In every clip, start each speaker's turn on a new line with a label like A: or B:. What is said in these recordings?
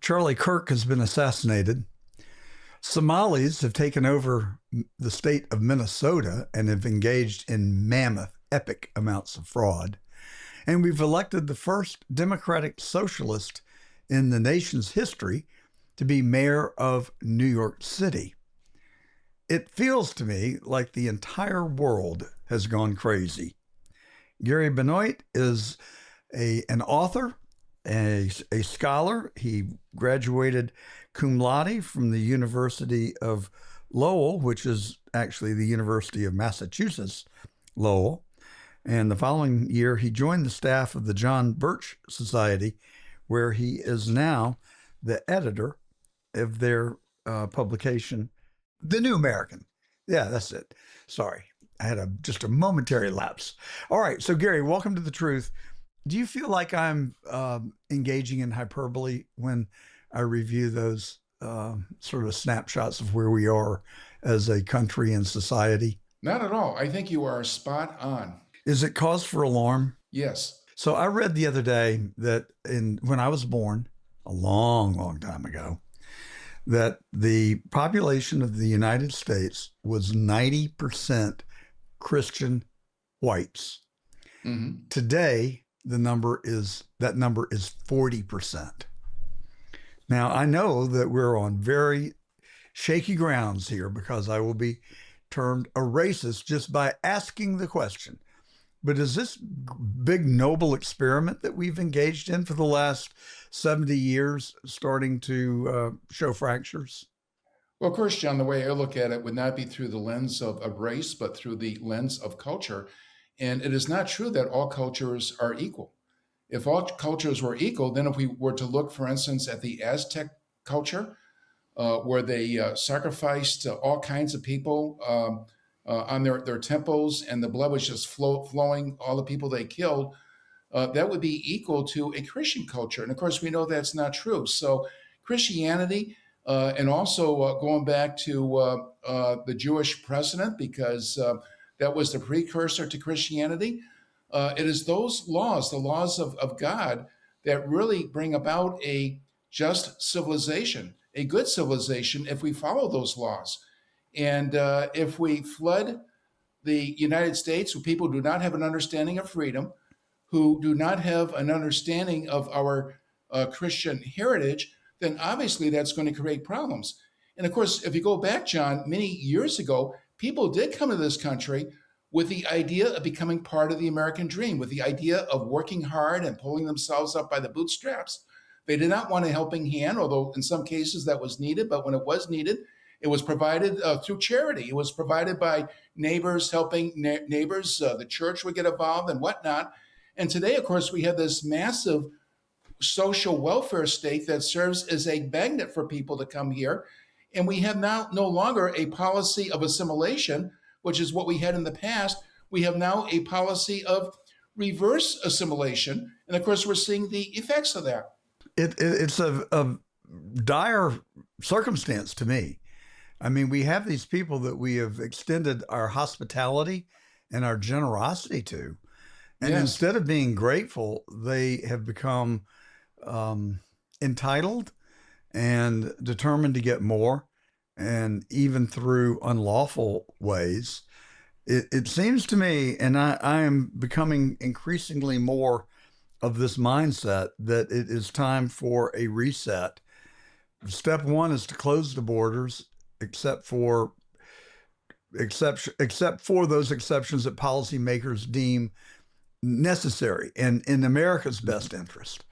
A: Charlie Kirk has been assassinated. Somalis have taken over the state of Minnesota and have engaged in mammoth, epic amounts of fraud. And we've elected the first Democratic socialist in the nation's history to be mayor of New York City. It feels to me like the entire world has gone crazy. Gary Benoit is an author, a scholar. He graduated cum laude from the University of Lowell, which is actually the University of Massachusetts, Lowell. And the following year, he joined the staff of the John Birch Society, where he is now the editor of their publication, The New American. Yeah, that's it. Sorry, I had just a momentary lapse. All right, so Gary, welcome to The Truth. Do you feel like I'm engaging in hyperbole when I review those sort of snapshots of where we are as a country and society?
B: Not at all. I think you are spot on.
A: Is it cause for alarm?
B: Yes.
A: So I read the other day that when I was born, a long, long time ago, that the population of the United States was 90% Christian whites.
B: Mm-hmm.
A: Today, that number is 40%. Now, I know that we're on very shaky grounds here because I will be termed a racist just by asking the question. But is this big noble experiment that we've engaged in for the last 70 years starting to show fractures?
B: Well, of course, John, the way I look at it would not be through the lens of race, but through the lens of culture. And it is not true that all cultures are equal. If all cultures were equal, then if we were to look, for instance, at the Aztec culture, where they sacrificed all kinds of people on their temples, and the blood was just flowing, all the people they killed, that would be equal to a Christian culture. And of course, we know that's not true. So Christianity, and also going back to the Jewish precedent, because that was the precursor to Christianity, it is those laws, the laws of God, that really bring about a just civilization, a good civilization, if we follow those laws. And if we flood the United States with people who do not have an understanding of freedom, who do not have an understanding of our Christian heritage, then obviously that's going to create problems. And of course, if you go back, John, many years ago, people did come to this country with the idea of becoming part of the American dream, with the idea of working hard and pulling themselves up by the bootstraps. They did not want a helping hand, although in some cases that was needed. But when it was needed, it was provided through charity. It was provided by neighbors helping neighbors. The church would get involved and whatnot. And today, of course, we have this massive social welfare state that serves as a magnet for people to come here. And we have now no longer a policy of assimilation, which is what we had in the past. We have now a policy of reverse assimilation. And of course, we're seeing the effects of that.
A: It's a dire circumstance to me. I mean, we have these people that we have extended our hospitality and our generosity to. And
B: Yes.
A: instead of being grateful, they have become entitled and determined to get more, and even through unlawful ways. It seems to me, and I am becoming increasingly more of this mindset, that it is time for a reset. Step one is to close the borders, except for those exceptions that policymakers deem necessary and in America's best interest.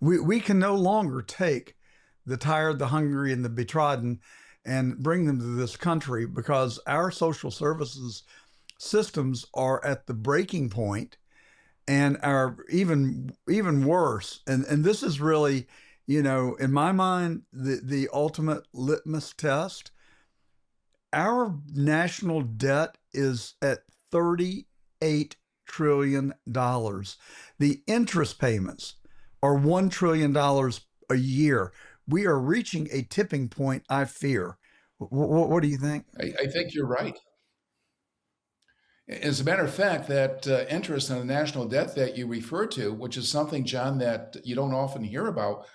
A: We can no longer take the tired, the hungry, and the betrodden and bring them to this country, because our social services systems are at the breaking point and are even worse. And this is really, in my mind, the ultimate litmus test. Our national debt is at $38 trillion. The interest payments are $1 trillion a year. We are reaching a tipping point, I fear. What do you think?
B: I think you're right. As a matter of fact, that interest on the national debt that you refer to, which is something, John, that you don't often hear about,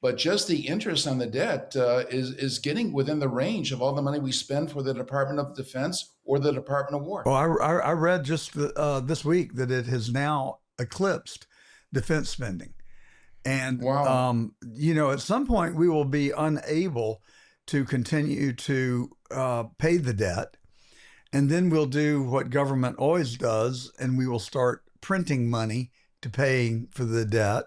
B: but just the interest on the debt is getting within the range of all the money we spend for the Department of Defense or the Department of War.
A: Well, I read just this week that it has now eclipsed defense spending. And,
B: Wow.
A: at some point we will be unable to continue to pay the debt. And then we'll do what government always does, and we will start printing money to paying for the debt.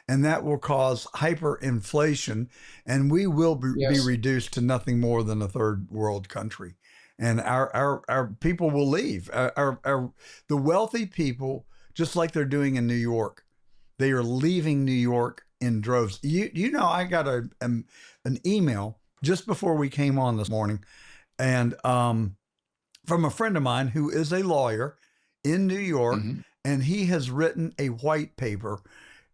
A: And that will cause hyperinflation, and we will be
B: Yes.
A: reduced to nothing more than a third world country. And our people will leave. The wealthy people, just like they're doing in New York, they are leaving New York in droves. I got an email just before we came on this morning, and from a friend of mine who is a lawyer in New York,
B: Hmm.
A: and he has written a white paper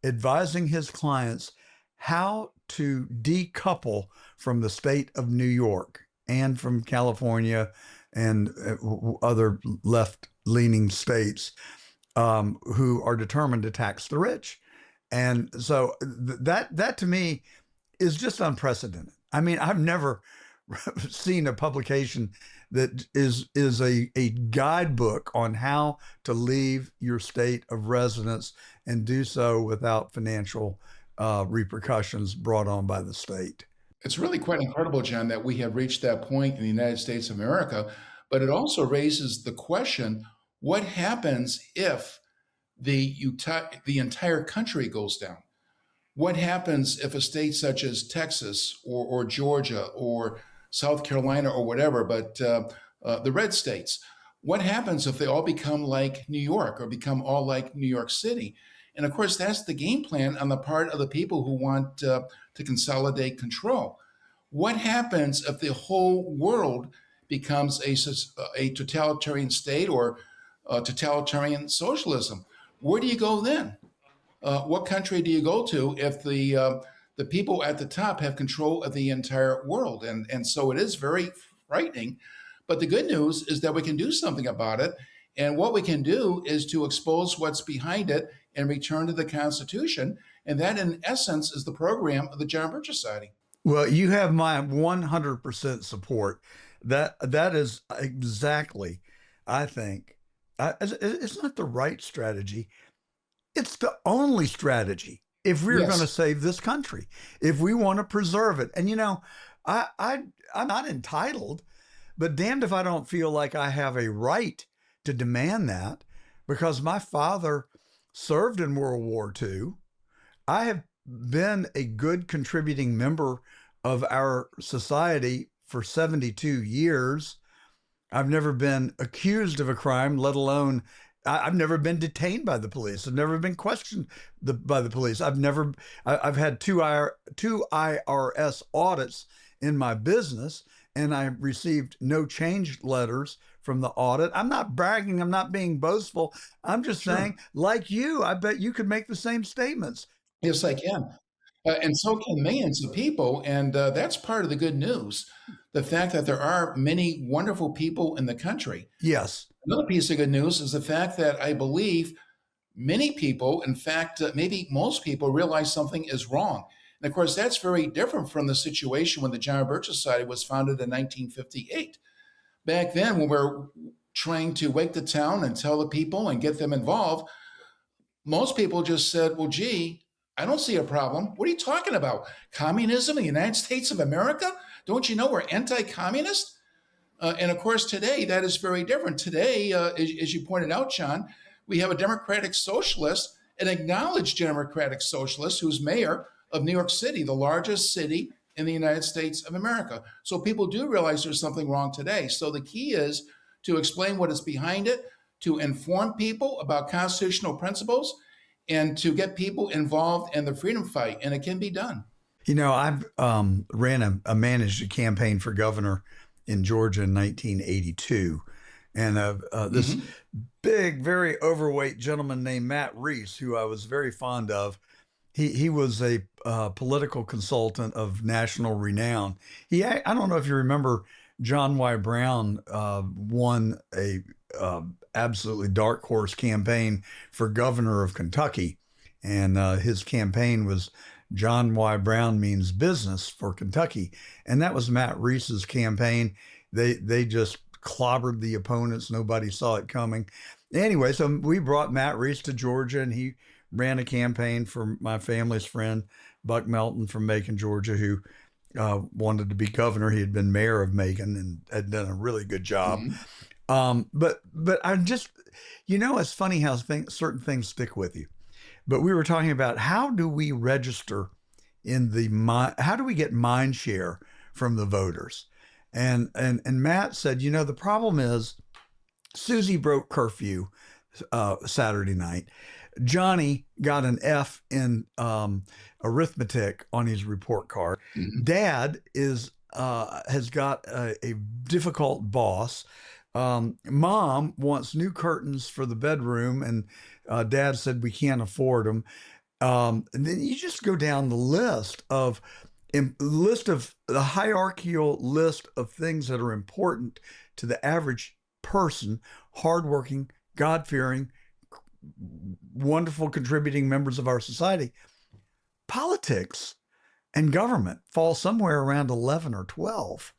A: advising his clients how to decouple from the state of New York and from California and other left leaning states who are determined to tax the rich. And so that to me is just unprecedented. I mean, I've never seen a publication that is a guidebook on how to leave your state of residence and do so without financial repercussions brought on by the state.
B: It's really quite incredible, John, that we have reached that point in the United States of America. But it also raises the question, what happens if the entire country goes down? What happens if a state such as Texas or Georgia or South Carolina or whatever, but the red states, what happens if they all become like New York or become all like New York City? And of course, that's the game plan on the part of the people who want to consolidate control. What happens if the whole world becomes a totalitarian state or totalitarian socialism? Where do you go then? What country do you go to if the people at the top have control of the entire world? And so it is very frightening. But the good news is that we can do something about it. And what we can do is to expose what's behind it and return to the Constitution. And that, in essence, is the program of the John Birch Society.
A: Well, you have my 100% support. That is exactly, I think, it's not the right strategy. It's the only strategy if we're going to
B: Yes.
A: save this country, if we want to preserve it. And I'm not entitled, but damned if I don't feel like I have a right to demand that, because my father served in World War II. I have been a good contributing member of our society for 72 years. I've never been accused of a crime, let alone I've never been detained by the police. I've never been questioned by the police. I've had two IRS audits in my business, and I received no change letters from the audit. I'm not bragging. I'm not being boastful. I'm just
B: Sure.
A: saying, like you, I bet you could make the same statements.
B: Yes, I can. And so can millions of people. And that's part of the good news, the fact that there are many wonderful people in the country.
A: Yes.
B: Another piece of good news is the fact that I believe many people, in fact, maybe most people, realize something is wrong. And of course, that's very different from the situation when the John Birch Society was founded in 1958. Back then, when we were trying to wake the town and tell the people and get them involved, most people just said, well, gee, I don't see a problem. What are you talking about? Communism in the United States of America? Don't you know we're anti communist? And of course, today that is very different. Today, as you pointed out, John, we have a democratic socialist, an acknowledged democratic socialist who's mayor of New York City, the largest city in the United States of America. So people do realize there's something wrong today. So the key is to explain what is behind it, to inform people about constitutional principles, and to get people involved in the freedom fight. And it can be done.
A: I've managed a campaign for governor in Georgia in 1982. And this
B: Hmm.
A: big, very overweight gentleman named Matt Reese, who I was very fond of, he was a political consultant of national renown. I don't know if you remember, John Y. Brown won a absolutely dark horse campaign for governor of Kentucky, and his campaign was John Y. Brown means business for Kentucky. And that was Matt Reese's campaign. They just clobbered the opponents. Nobody saw it coming. Anyway, so we brought Matt Reese to Georgia, and he ran a campaign for my family's friend, Buck Melton from Macon, Georgia, who wanted to be governor. He had been mayor of Macon and had done a really good job.
B: Mhm.
A: But I just, it's funny how certain things stick with you. But we were talking about how do we register how do we get mind share from the voters? And Matt said, the problem is Susie broke curfew Saturday night. Johnny got an F in arithmetic on his report card.
B: Mhm.
A: Dad has got a difficult boss. Mom wants new curtains for the bedroom, and Dad said we can't afford them. And then you just go down the the hierarchical list of things that are important to the average person, hardworking, God-fearing, wonderful contributing members of our society. Politics and government fall somewhere around 11 or 12.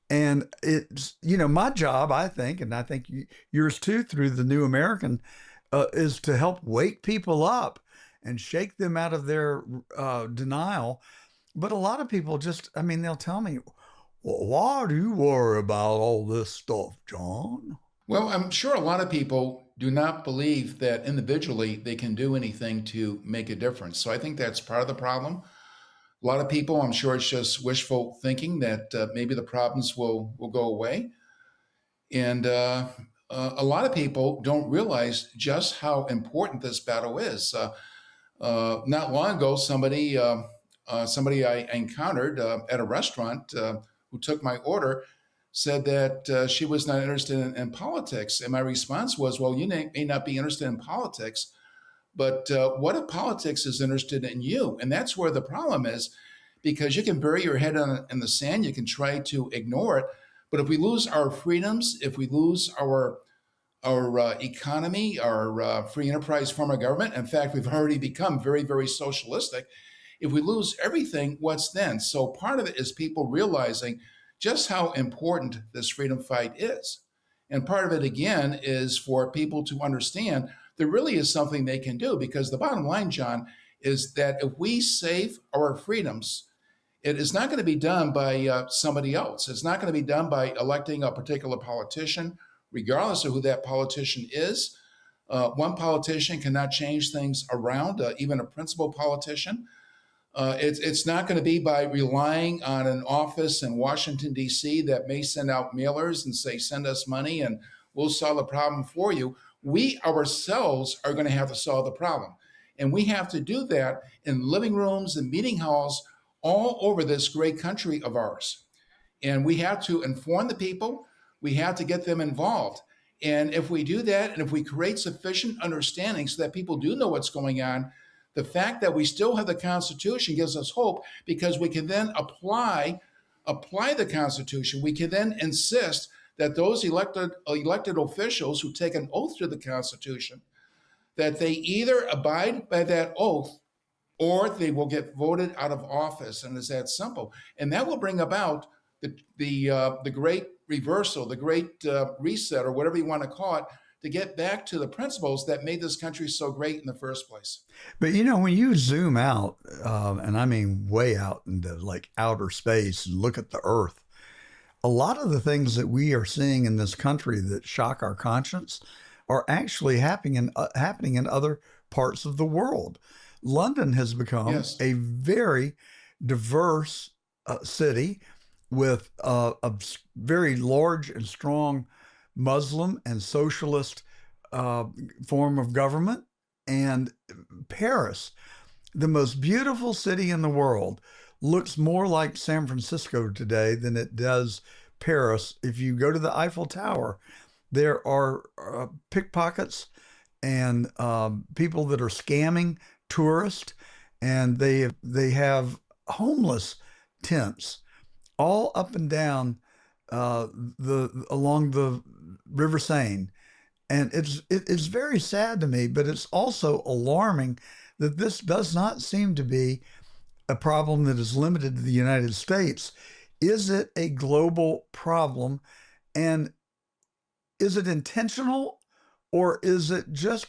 A: And it's, my job, I think, and I think yours too, through the New American, is to help wake people up and shake them out of their denial. But a lot of people they'll tell me, well, why do you worry about all this stuff, John?
B: Well, I'm sure a lot of people do not believe that individually they can do anything to make a difference. So I think that's part of the problem. A lot of people, I'm sure it's just wishful thinking that maybe the problems will go away. And a lot of people don't realize just how important this battle is. Not long ago, somebody I encountered at a restaurant who took my order said that she was not interested in politics. And my response was, well, you may not be interested in politics, but what if politics is interested in you? And that's where the problem is, because you can bury your head in the sand, you can try to ignore it. But if we lose our freedoms, if we lose our economy, our free enterprise form of government, in fact, we've already become very, very socialistic. If we lose everything, what's then? So part of it is people realizing just how important this freedom fight is. And part of it, again, is for people to understand there really is something they can do, because the bottom line, John, is that if we save our freedoms, it is not going to be done by somebody else. It's not going to be done by electing a particular politician, regardless of who that politician is. One politician cannot change things around, even a principal politician. It's not going to be by relying on an office in Washington, D.C. that may send out mailers and say, send us money and we'll solve the problem for you. We ourselves are going to have to solve the problem. And we have to do that in living rooms and meeting halls all over this great country of ours. And we have to inform the people. We have to get them involved. And if we do that, and if we create sufficient understanding so that people do know what's going on, the fact that we still have the Constitution gives us hope, because we can then apply the Constitution. We can then insist that those elected officials who take an oath to the Constitution, that they either abide by that oath or they will get voted out of office. And it's that simple. And that will bring about the great reversal, the great reset, or whatever you want to call it, to get back to the principles that made this country so great in the first place.
A: But when you zoom out, and I mean way out into like outer space and look at the Earth, a lot of the things that we are seeing in this country that shock our conscience are actually happening in other parts of the world. London has become
B: Yes.
A: a very diverse city with a very large and strong Muslim and socialist form of government. And Paris, the most beautiful city in the world, looks more like San Francisco today than it does Paris. If you go to the Eiffel Tower, there are pickpockets and people that are scamming tourists, and they have homeless tents all up and down along the River Seine. And it's very sad to me, but it's also alarming that this does not seem to be a problem that is limited to the United States? Is it a global problem? And is it intentional, or is it just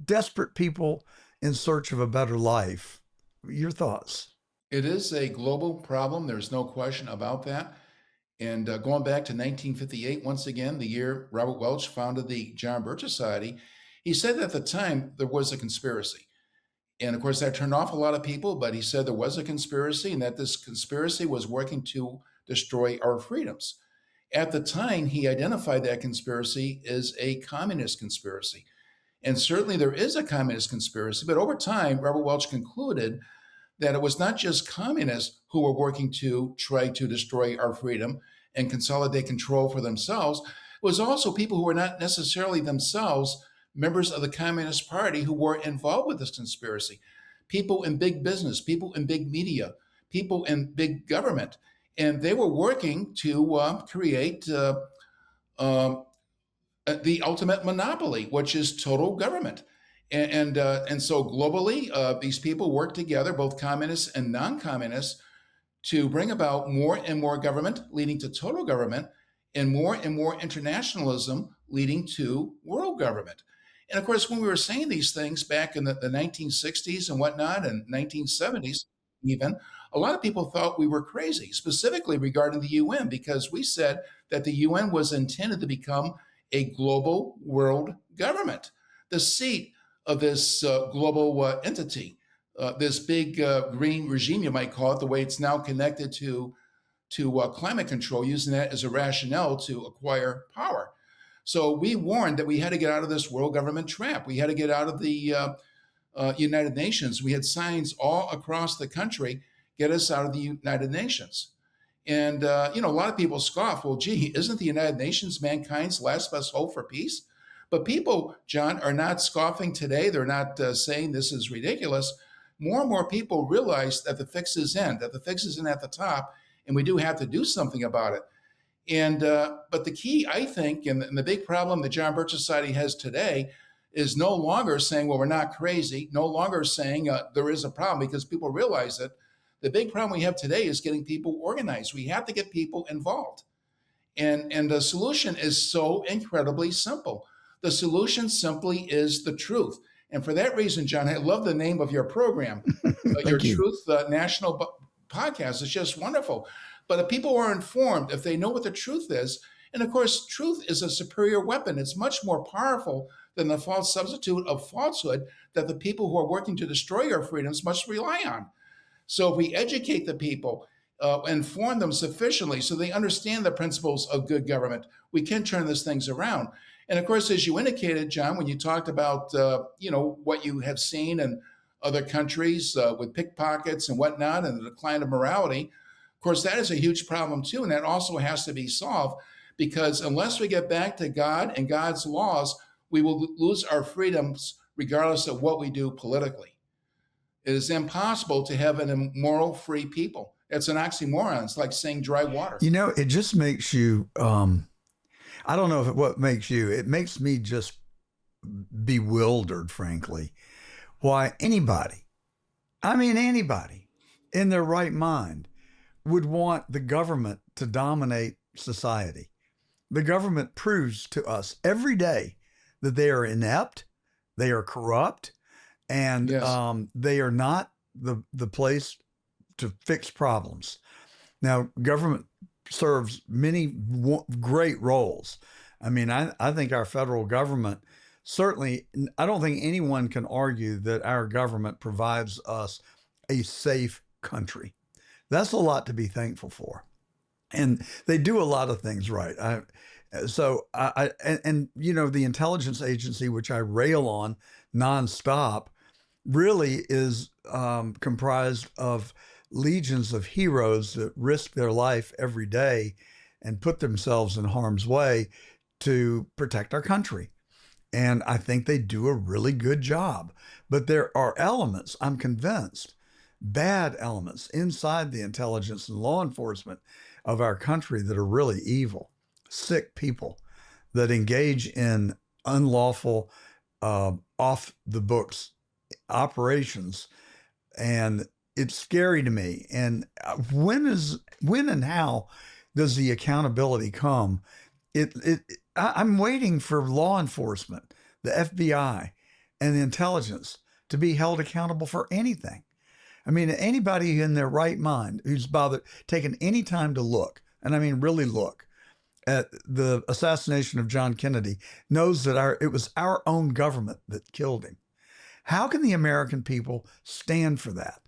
A: desperate people in search of a better life? Your thoughts?
B: It is a global problem. There's no question about that. And going back to 1958, once again, the year Robert Welch founded the John Birch Society, he said at the time there was a conspiracy. And of course, that turned off a lot of people, but he said there was a conspiracy and that this conspiracy was working to destroy our freedoms. At the time, he identified that conspiracy as a communist conspiracy. And certainly there is a communist conspiracy, but over time, Robert Welch concluded that it was not just communists who were working to try to destroy our freedom and consolidate control for themselves. It was also people who were not necessarily themselves members of the Communist Party who were involved with this conspiracy. People in big business, people in big media, people in big government. And they were working to create the ultimate monopoly, which is total government. And so globally, these people work together, both communists and non-communists, to bring about more and more government, leading to total government, and more internationalism, leading to world government. And of course, when we were saying these things back in the 1960s and whatnot, and 1970s even, a lot of people thought we were crazy, specifically regarding the UN, because we said that the UN was intended to become a global world government, the seat of this global entity, this big green regime, you might call it, the way it's now connected to climate control, using that as a rationale to acquire power. So we warned that we had to get out of this world government trap. We had to get out of the United Nations. We had signs all across the country, get us out of the United Nations. And, a lot of people scoff, well, gee, isn't the United Nations mankind's last best hope for peace? But people, John, are not scoffing today. They're not saying this is ridiculous. More and more people realize that the fix is in, that the fix isn't at the top, and we do have to do something about it. And but the key, I think, and the big problem the John Birch Society has today is no longer saying, well, we're not crazy, no longer saying there is a problem, because people realize that the big problem we have today is getting people organized. We have to get people involved. And the solution is so incredibly simple. The solution simply is the truth. And for that reason, John, I love the name of your program, your
A: You.
B: Truth National Podcast. It's just wonderful. But if people are informed, if they know what the truth is, and of course, truth is a superior weapon. It's much more powerful than the false substitute of falsehood that the people who are working to destroy our freedoms must rely on. So if we educate the people, inform them sufficiently so they understand the principles of good government, we can turn these things around. And of course, as you indicated, John, when you talked about what you have seen in other countries with pickpockets and whatnot, and the decline of morality, of course, that is a huge problem too, and that also has to be solved, because unless we get back to God and God's laws, we will lose our freedoms regardless of what we do politically. It is impossible to have an immoral, free people. It's an oxymoron. It's like saying dry water.
A: It just makes you, I don't know what makes you, it makes me just bewildered, frankly, why anybody in their right mind would want the government to dominate society. The government proves to us every day that they are inept, they are corrupt, and
B: Yes.
A: they are not the place to fix problems. Now, government serves many great roles. I mean, I think our federal government certainly, I don't think anyone can argue that our government provides us a safe country. That's a lot to be thankful for. And they do a lot of things right. The intelligence agency, which I rail on nonstop, really is comprised of legions of heroes that risk their life every day and put themselves in harm's way to protect our country. And I think they do a really good job. But there are elements, I'm convinced, bad elements inside the intelligence and law enforcement of our country that are really evil, sick people that engage in unlawful, off the books operations. And it's scary to me. And when and how does the accountability come? I'm waiting for law enforcement, the FBI, and the intelligence to be held accountable for anything. I mean, anybody in their right mind who's bothered taken any time to look, and I mean really look at the assassination of John Kennedy, knows that it was our own government that killed him. How can the American people stand for that?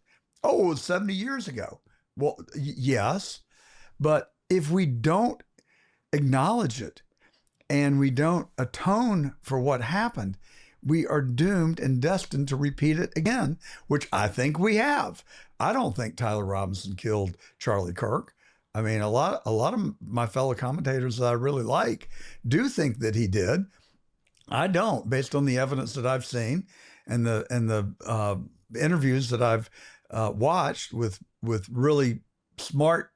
A: Oh, it was 70 years ago. Well, yes, but if we don't acknowledge it and we don't atone for what happened, we are doomed and destined to repeat it again, which I think we have. I don't think Tyler Robinson killed Charlie Kirk. I mean, a lot of my fellow commentators that I really like do think that he did. I don't, based on the evidence that I've seen and the interviews that I've watched with really smart,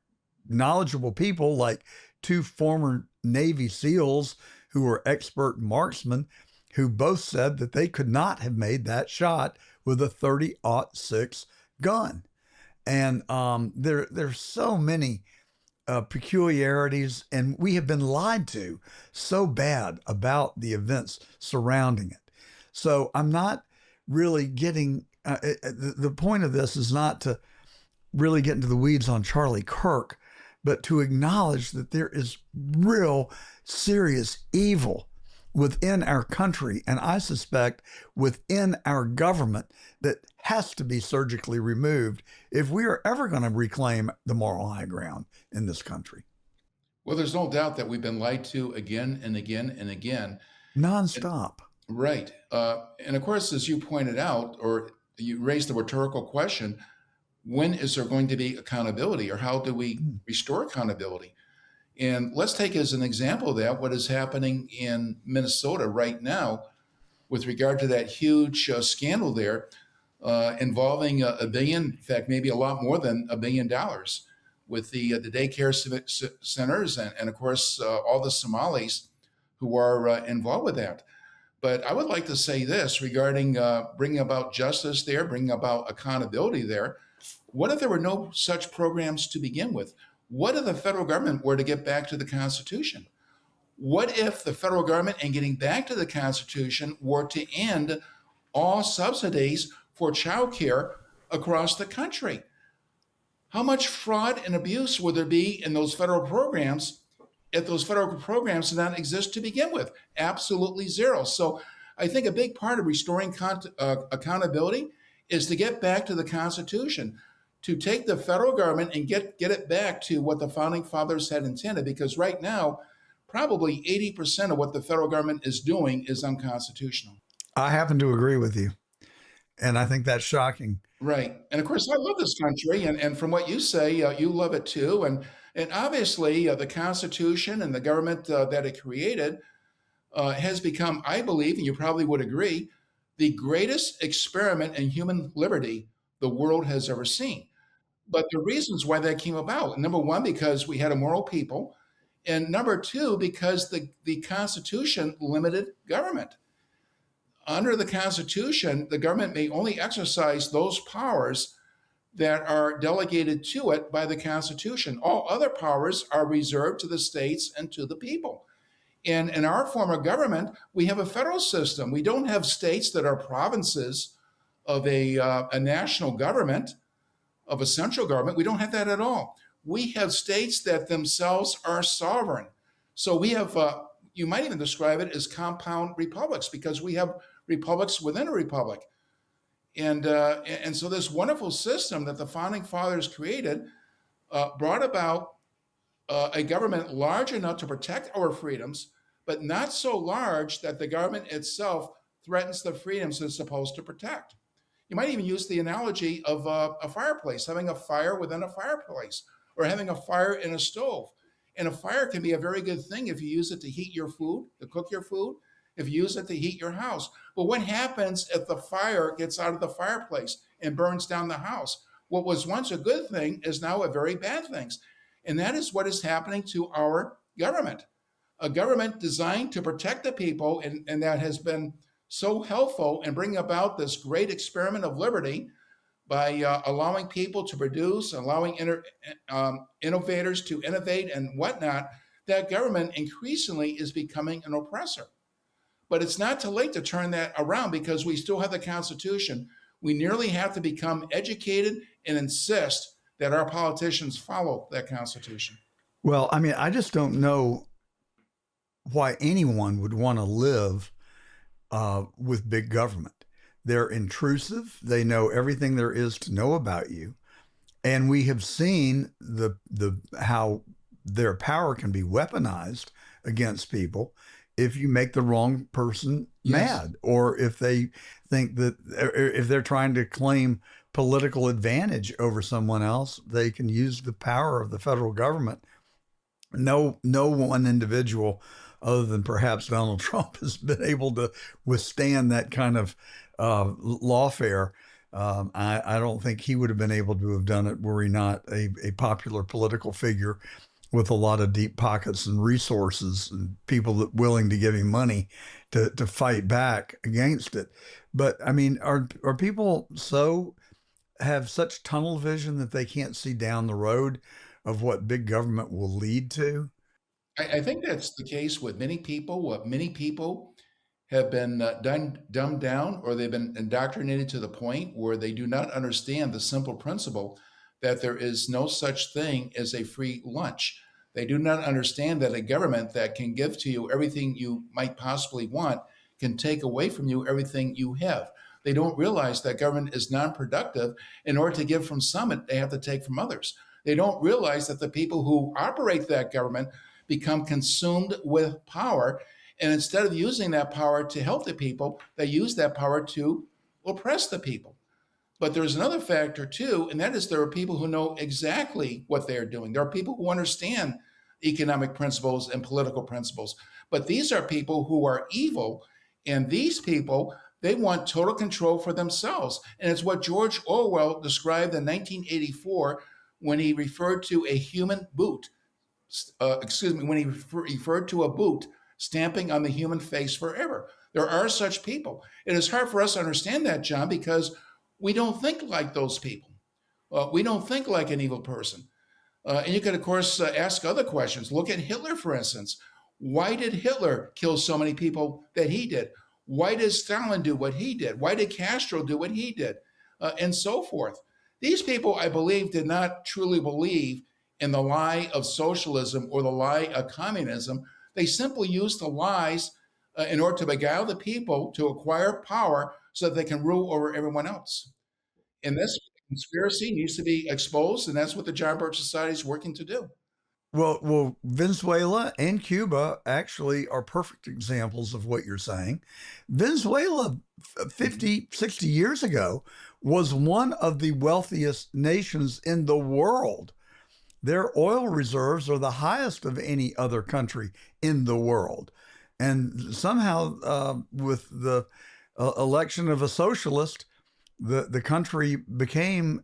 A: knowledgeable people like two former Navy SEALs who were expert marksmen, who both said that they could not have made that shot with a 30-06 gun. And there's so many peculiarities, and we have been lied to so bad about the events surrounding it. So I'm not really getting, the point of this is not to really get into the weeds on Charlie Kirk, but to acknowledge that there is real serious evil within our country, and I suspect within our government, that has to be surgically removed if we are ever going to reclaim the moral high ground in this country.
B: Well, there's no doubt that we've been lied to again and again and again.
A: Nonstop.
B: Right. And of course, as you pointed out, or you raised the rhetorical question, when is there going to be accountability, or how do we restore accountability? And let's take as an example of that what is happening in Minnesota right now with regard to that huge scandal there involving a billion, in fact, maybe a lot more than $1 billion, with the daycare civic centers and of course, all the Somalis who are involved with that. But I would like to say this regarding bringing about justice there, bringing about accountability there. What if there were no such programs to begin with? What if the federal government were to get back to the Constitution? What if the federal government, in getting back to the Constitution, were to end all subsidies for childcare across the country? How much fraud and abuse would there be in those federal programs if those federal programs did not exist to begin with? Absolutely zero. So I think a big part of restoring accountability is to get back to the Constitution, to take the federal government and get it back to what the founding fathers had intended, because right now, probably 80% of what the federal government is doing is unconstitutional.
A: I happen to agree with you. And I think that's shocking.
B: Right. And of course, I love this country. And from what you say, you love it too. And obviously, the Constitution and the government that it created has become, I believe, and you probably would agree, the greatest experiment in human liberty the world has ever seen. But the reasons why that came about, number one, because we had a moral people, and number two, because the Constitution limited government. Under the Constitution, the government may only exercise those powers that are delegated to it by the Constitution. All other powers are reserved to the states and to the people. And in our form of government, we have a federal system. We don't have states that are provinces of a national government, of a central government. We don't have that at all. We have states that themselves are sovereign. So we have, you might even describe it as compound republics, because we have republics within a republic. And so this wonderful system that the founding fathers created brought about a government large enough to protect our freedoms, but not so large that the government itself threatens the freedoms it's supposed to protect. You might even use the analogy of a fireplace, having a fire within a fireplace, or having a fire in a stove. And a fire can be a very good thing if you use it to heat your food, to cook your food, if you use it to heat your house. But what happens if the fire gets out of the fireplace and burns down the house? What was once a good thing is now a very bad thing. And that is what is happening to our government. A government designed to protect the people, and that has been so helpful in bringing about this great experiment of liberty, by allowing people to produce, allowing innovators to innovate and whatnot, that government increasingly is becoming an oppressor. But it's not too late to turn that around because we still have the Constitution. We nearly have to become educated and insist that our politicians follow that Constitution.
A: Well, I mean, I just don't know why anyone would want to live with big government. They're intrusive. They know everything there is to know about you, and we have seen the how their power can be weaponized against people if you make the wrong person
B: Yes.
A: mad, or if they think that if they're trying to claim political advantage over someone else, they can use the power of the federal government. No one individual other than perhaps Donald Trump has been able to withstand that kind of lawfare. I don't think he would have been able to have done it were he not a popular political figure with a lot of deep pockets and resources and people that willing to give him money to fight back against it. But I mean, are people so have such tunnel vision that they can't see down the road of what big government will lead to?
B: I think that's the case with many people. What many people have been dumbed down, or they've been indoctrinated to the point where they do not understand the simple principle that there is no such thing as a free lunch. They do not understand that a government that can give to you everything you might possibly want can take away from you everything you have. They don't realize that government is non-productive. In order to give from some, they have to take from others. They don't realize that the people who operate that government become consumed with power. And instead of using that power to help the people, they use that power to oppress the people. But there's another factor too, and that is there are people who know exactly what they are doing. There are people who understand economic principles and political principles. But these are people who are evil, and these people, they want total control for themselves. And it's what George Orwell described in 1984 when he referred to a human boot. When he referred to a boot stamping on the human face forever. There are such people. It is hard for us to understand that, John, because we don't think like those people. We don't think like an evil person. And you could, of course, ask other questions. Look at Hitler, for instance. Why did Hitler kill so many people that he did? Why did Stalin do what he did? Why did Castro do what he did? And so forth. These people, I believe, did not truly believe in the lie of socialism or the lie of communism. They simply used the lies in order to beguile the people to acquire power so that they can rule over everyone else. And this conspiracy needs to be exposed, and that's what the John Birch Society is working to do.
A: Well, Venezuela and Cuba actually are perfect examples of what you're saying. Venezuela 50, 60 years ago was one of the wealthiest nations in the world. Their oil reserves are the highest of any other country in the world. And somehow, with the election of a socialist, the country became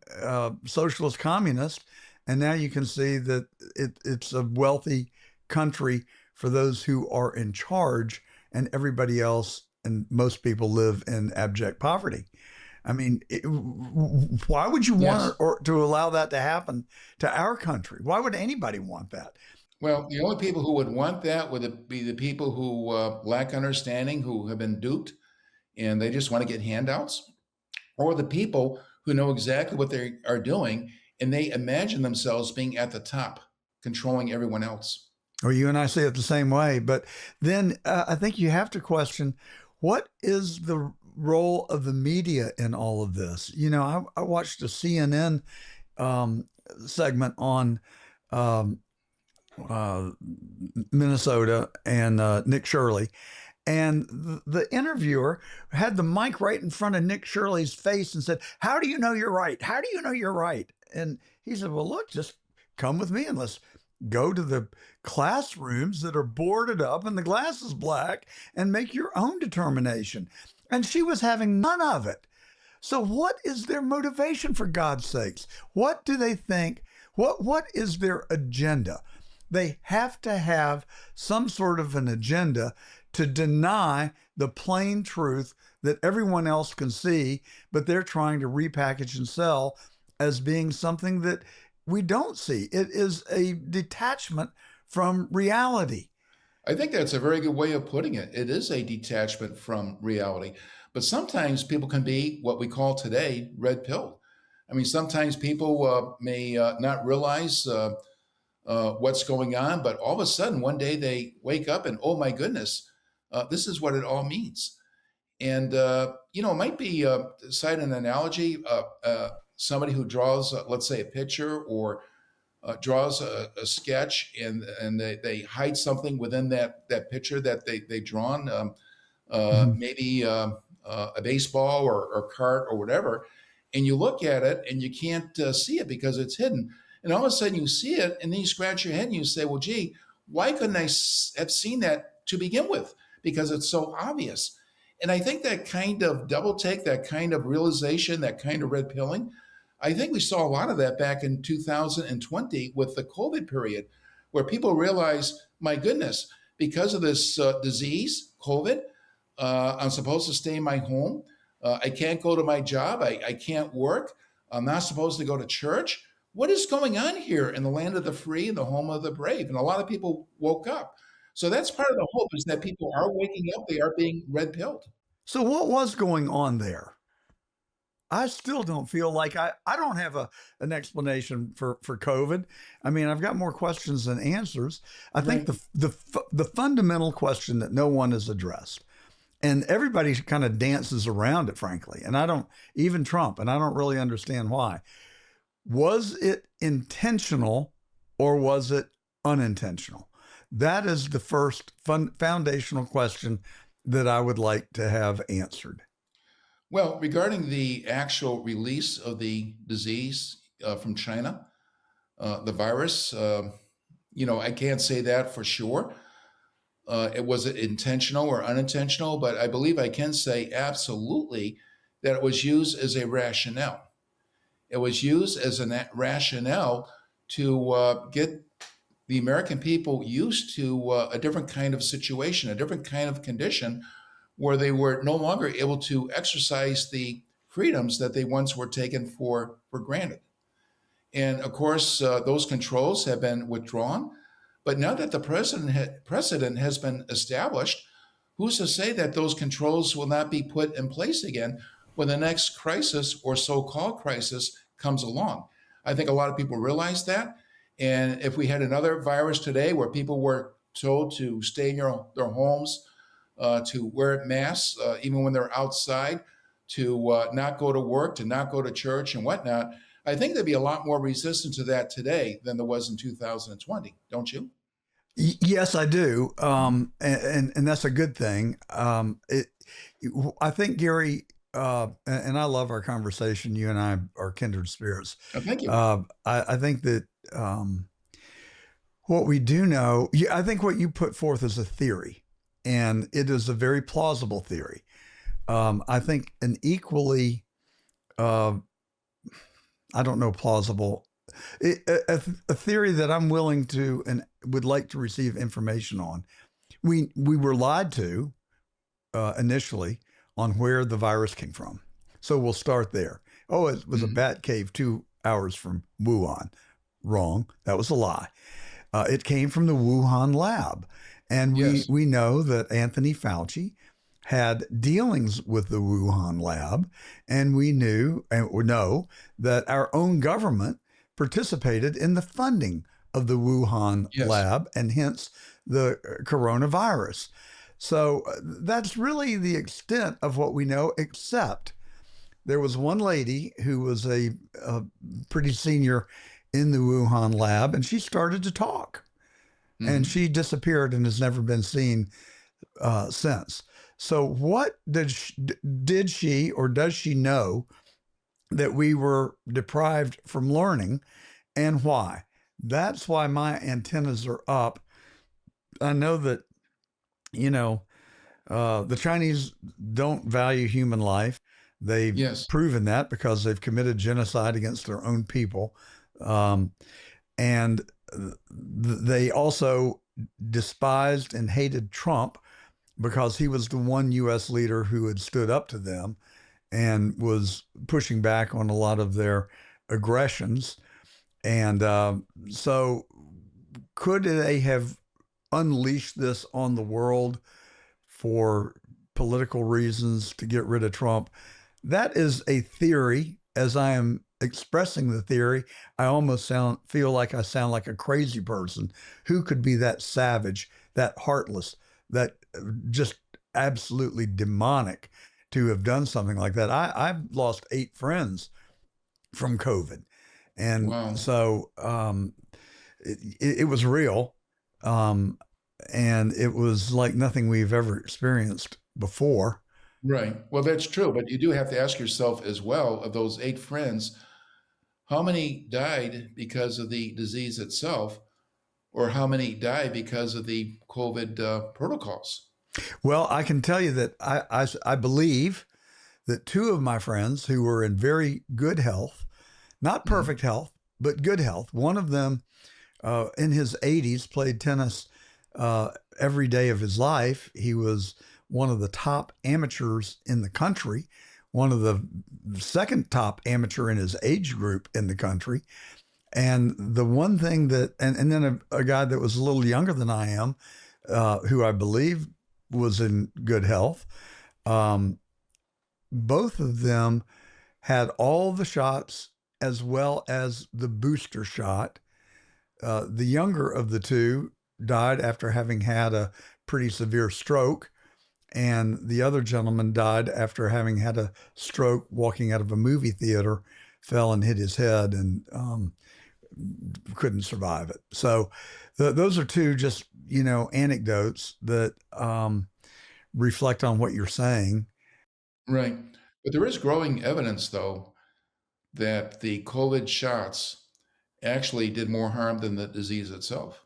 A: socialist communist. And now you can see that it's a wealthy country for those who are in charge, and everybody else and most people live in abject poverty. I mean, why would you
B: Yes.
A: want or to allow that to happen to our country? Why would anybody want that?
B: Well, the only people who would want that would be the people who lack understanding, who have been duped, and they just want to get handouts, or the people who know exactly what they are doing and they imagine themselves being at the top, controlling everyone else.
A: Or you and I see it the same way. But then I think you have to question, what is the role of the media in all of this? You know, I watched a CNN segment on um, uh, Minnesota and Nick Shirley. And the interviewer had the mic right in front of Nick Shirley's face and said, "How do you know you're right? How do you know you're right?" And he said, "Well, look, just come with me and let's go to the classrooms that are boarded up and the glass is black and make your own determination." And she was having none of it. So what is their motivation, for God's sakes? What do they think? What is their agenda? They have to have some sort of an agenda to deny the plain truth that everyone else can see, but they're trying to repackage and sell as being something that we don't see. It is a detachment from reality.
B: I think that's a very good way of putting it. It is a detachment from reality. But sometimes people can be what we call today red pilled. I mean, sometimes people may not realize what's going on, but all of a sudden one day they wake up and, oh my goodness, this is what it all means. And, it might be, cite an analogy, somebody who draws, let's say, a picture or draws a sketch and they hide something within that picture that they've drawn,
A: Mhm.
B: maybe a baseball or cart or whatever, and you look at it and you can't see it because it's hidden. And all of a sudden you see it and then you scratch your head and you say, well, gee, why couldn't I have seen that to begin with? Because it's so obvious. And I think that kind of double take, that kind of realization, that kind of red pilling, I think we saw a lot of that back in 2020 with the COVID period, where people realized, my goodness, because of this disease, COVID, I'm supposed to stay in my home. I can't go to my job. I can't work. I'm not supposed to go to church. What is going on here in the land of the free and the home of the brave? And a lot of people woke up. So that's part of the hope is that people are waking up. They are being red pilled.
A: So, what was going on there? I still don't feel like I don't have an explanation for COVID. I mean, I've got more questions than answers. I think
B: Right.
A: the fundamental question that no one has addressed, and everybody kind of dances around it, frankly. And I don't, even Trump, and I don't really understand why. Was it intentional or was it unintentional? That is the first foundational question that I would like to have answered.
B: Well, regarding the actual release of the disease from China, the virus, I can't say that for sure. It was it intentional or unintentional, but I believe I can say absolutely that it was used as a rationale. It was used as a rationale to get the American people used to a different kind of situation, a different kind of condition where they were no longer able to exercise the freedoms that they once were taken for granted. And of course, those controls have been withdrawn. But now that the precedent has been established, who's to say that those controls will not be put in place again when the next crisis or so called crisis comes along? I think a lot of people realize that. And if we had another virus today where people were told to stay in their homes, to wear masks, even when they're outside, to not go to work, to not go to church and whatnot, I think there'd be a lot more resistance to that today than there was in 2020, don't you?
A: Yes, I do, and that's a good thing. I think Gary, and I love our conversation. You and I are kindred spirits.
B: Thank you.
A: I think that what we do know, I think what you put forth is a theory, and it is a very plausible theory. I think an equally, uh, I don't know, plausible, a theory that I'm willing to and would like to receive information on. We were lied to initially on where the virus came from, so we'll start there. Oh, it was a
B: Mhm.
A: bat cave 2 hours from Wuhan. Wrong. That was a lie. It came from the Wuhan lab. And
B: Yes.
A: we know that Anthony Fauci had dealings with the Wuhan lab. And we knew and know that our own government participated in the funding of the Wuhan
B: Yes.
A: lab and hence the coronavirus. So that's really the extent of what we know, except there was one lady who was a pretty senior in the Wuhan lab, and she started to talk, and
B: Hmm.
A: she disappeared and has never been seen since. So, what did she or does she know that we were deprived from learning, and why? That's why my antennas are up. I know that you know the Chinese don't value human life. They've
B: Yes.
A: proven that because they've committed genocide against their own people. Um, and they also despised and hated Trump because he was the one U.S. leader who had stood up to them and was pushing back on a lot of their aggressions. And so, could they have unleashed this on the world for political reasons to get rid of Trump? That is a theory. As I am expressing the theory, I almost feel like I sound like a crazy person. Who could be that savage, that heartless, that just absolutely demonic to have done something like that? I've lost 8 friends from COVID. And
B: Wow.
A: so it was real. Um, and it was like nothing we've ever experienced before.
B: Right. Well, that's true, but you do have to ask yourself as well, of those 8 friends, how many died because of the disease itself, or how many died because of the COVID protocols?
A: Well, I can tell you that I believe that 2 of my friends who were in very good health, not
B: Mhm.
A: perfect health, but good health, one of them in his 80s played tennis every day of his life. He was one of the top amateurs in the country, one of the second top amateur in his age group in the country. And the one thing that, and then a guy that was a little younger than I am, who I believe was in good health. Um, both of them had all the shots as well as the booster shot. The younger of the two died after having had a pretty severe stroke, and the other gentleman died after having had a stroke walking out of a movie theater, fell and hit his head, and couldn't survive it. So those are two just anecdotes that reflect on what you're saying.
B: Right. But there is growing evidence, though, that the COVID shots actually did more harm than the disease itself.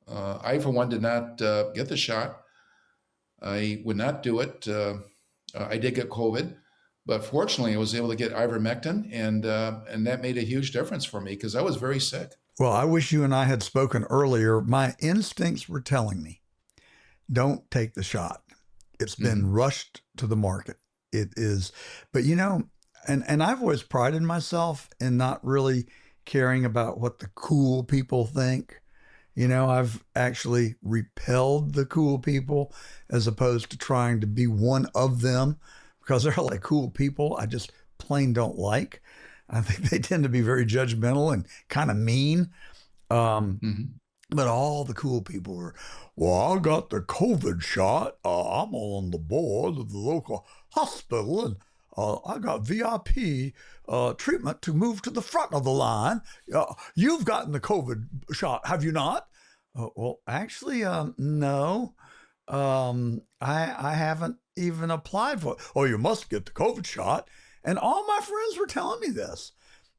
B: I, for one, did not get the shot. I would not do it. I did get COVID, but fortunately, I was able to get ivermectin, and that made a huge difference for me because I was very sick.
A: Well, I wish you and I had spoken earlier. My instincts were telling me, don't take the shot. It's been
B: Hmm.
A: rushed to the market. It is, but and I've always prided myself in not really caring about what the cool people think. I've actually repelled the cool people as opposed to trying to be one of them, because they're like cool people I just plain don't like. I think they tend to be very judgmental and kind of mean. Um,
B: Hmm.
A: but all the cool people were, well, I got the COVID shot. I'm on the board of the local hospital, and I got VIP treatment to move to the front of the line. You've gotten the COVID shot, have you not? Well, actually, no. I haven't even applied for it. Oh, you must get the COVID shot. And all my friends were telling me this.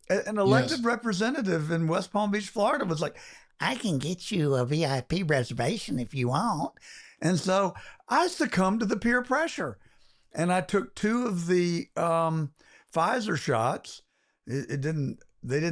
A: An elected
B: Yes.
A: representative in West Palm Beach, Florida was like, I can get you a VIP reservation if you want. And so I succumbed to the peer pressure, and I took 2 of the Pfizer shots. They didn't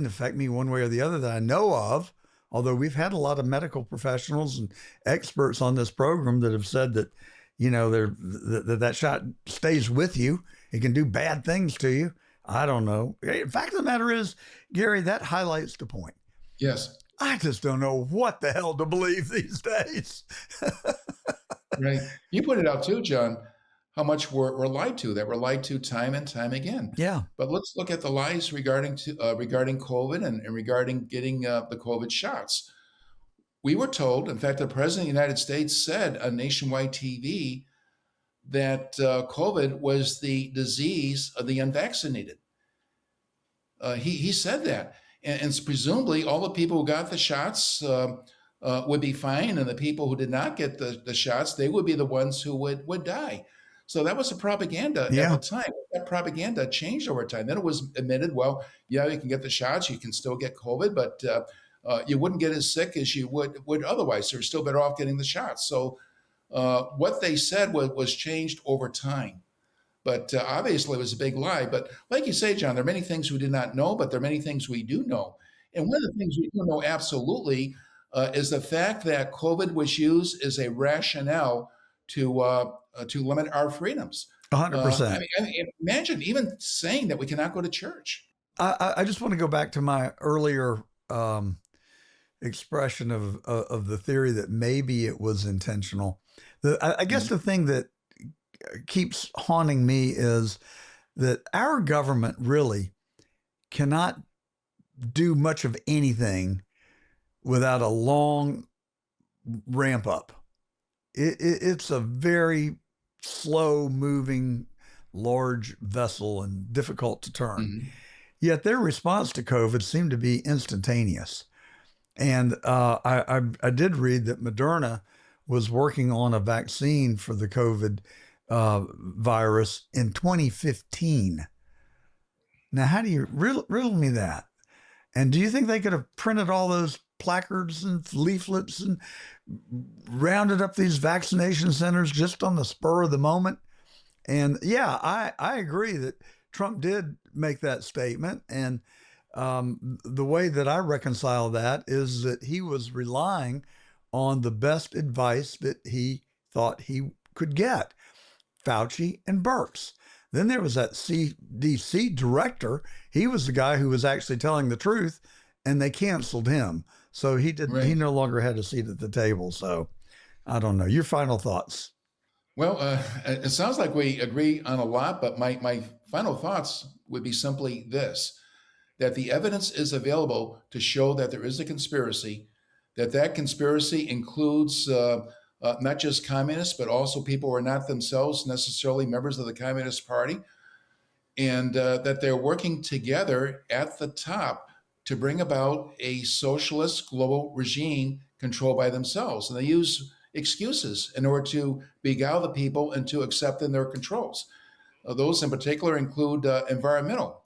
A: affect me one way or the other that I know of. Although we've had a lot of medical professionals and experts on this program that have said that, that shot stays with you. It can do bad things to you. I don't know. In fact of the matter is, Gary, that highlights the point.
B: Yes.
A: I just don't know what the hell to believe these days.
B: Right. You put it out too, John, how much we're lied to, that we're lied to time and time again.
A: Yeah.
B: But let's look at the lies regarding COVID and regarding getting the COVID shots. We were told, in fact, the President of the United States said on nationwide TV that COVID was the disease of the unvaccinated. He said that, and presumably all the people who got the shots would be fine, and the people who did not get the shots, they would be the ones who would die. So that was the propaganda at the
A: Yeah.
B: time. That propaganda changed over time. Then it was admitted, well, yeah, you can get the shots, you can still get COVID, but you wouldn't get as sick as you would otherwise. So you're still better off getting the shots. So what they said was changed over time. But obviously, it was a big lie. But like you say, John, there are many things we did not know, but there are many things we do know. And one of the things we do know absolutely is the fact that COVID was used as a rationale to limit our freedoms. I
A: 100%.
B: mean, imagine even saying that we cannot go to church.
A: I just want to go back to my earlier expression of the theory that maybe it was intentional. I guess
B: Mhm.
A: the thing that keeps haunting me is that our government really cannot do much of anything without a long ramp up. It's a very slow moving, large vessel and difficult to turn.
B: Mhm.
A: Yet their response to COVID seemed to be instantaneous. And I did read that Moderna was working on a vaccine for the COVID virus in 2015. Now, how do you riddle me that? And do you think they could have printed all those placards and leaflets and rounded up these vaccination centers just on the spur of the moment? And yeah, I agree that Trump did make that statement. And the way that I reconcile that is that he was relying on the best advice that he thought he could get, Fauci and Birx. Then there was that CDC director. He was the guy who was actually telling the truth, and they canceled him. So he
B: Right.
A: no longer had a seat at the table. So I don't know. Your final thoughts.
B: Well, it sounds like we agree on a lot, but my final thoughts would be simply this: that the evidence is available to show that there is a conspiracy, that conspiracy includes not just communists, but also people who are not themselves necessarily members of the Communist Party, and that they're working together at the top to bring about a socialist global regime controlled by themselves. And they use excuses in order to beguile the people into accepting their controls. Those in particular include environmental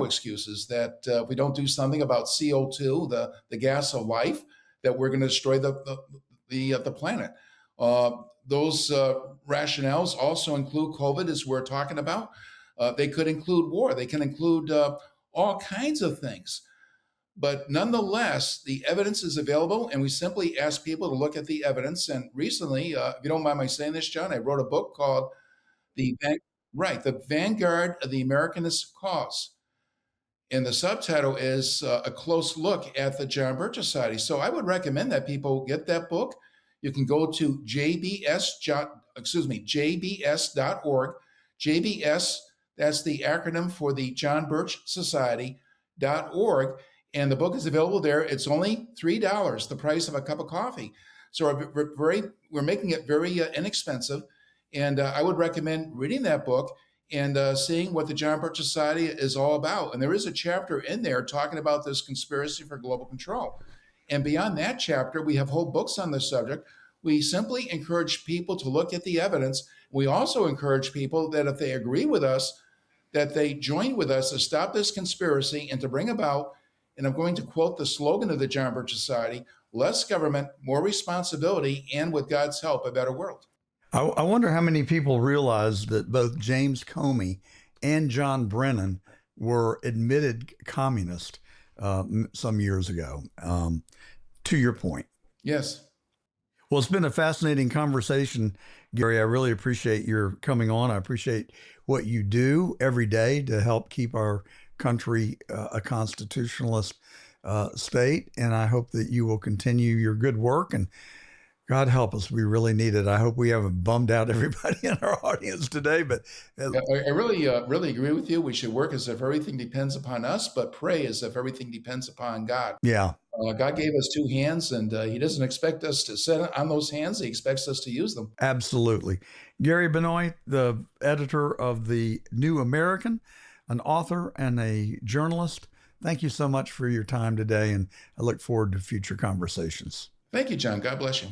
B: excuses that if we don't do something about CO2, the gas of life, that we're going to destroy the planet. Those rationales also include COVID, as we're talking about. They could include war. They can include all kinds of things. But nonetheless, the evidence is available, and we simply ask people to look at the evidence. And recently, if you don't mind my saying this, John, I wrote a book called the the Vanguard of the Americanist Cause, and the subtitle is a close look at the John Birch Society. So I would recommend that people get that book. You can go to jbs.org. JBS, that's the acronym for the John Birch Society.org. And the book is available there. It's only $3, the price of a cup of coffee. So we're making it very inexpensive. And I would recommend reading that book and seeing what the John Birch Society is all about. And there is a chapter in there talking about this conspiracy for global control. And beyond that chapter, we have whole books on the subject. We simply encourage people to look at the evidence. We also encourage people that if they agree with us, that they join with us to stop this conspiracy and to bring about, and I'm going to quote the slogan of the John Birch Society, less government, more responsibility, and with God's help, a better world.
A: I wonder how many people realize that both James Comey and John Brennan were admitted communists some years ago. To your point.
B: Yes.
A: Well, it's been a fascinating conversation, Gary. I really appreciate your coming on. I appreciate what you do every day to help keep our country a constitutionalist state. And I hope that you will continue your good work, and God help us. We really need it. I hope we haven't bummed out everybody in our audience today, but
B: I really agree with you. We should work as if everything depends upon us, but pray as if everything depends upon God.
A: yeah,
B: God gave us two hands, and He doesn't expect us to sit on those hands. He expects us to use them.
A: absolutely. Gary Benoit, the editor of The New American, an author and a journalist. Thank you so much for your time today, and I look forward to future conversations.
B: Thank you, John. God bless you.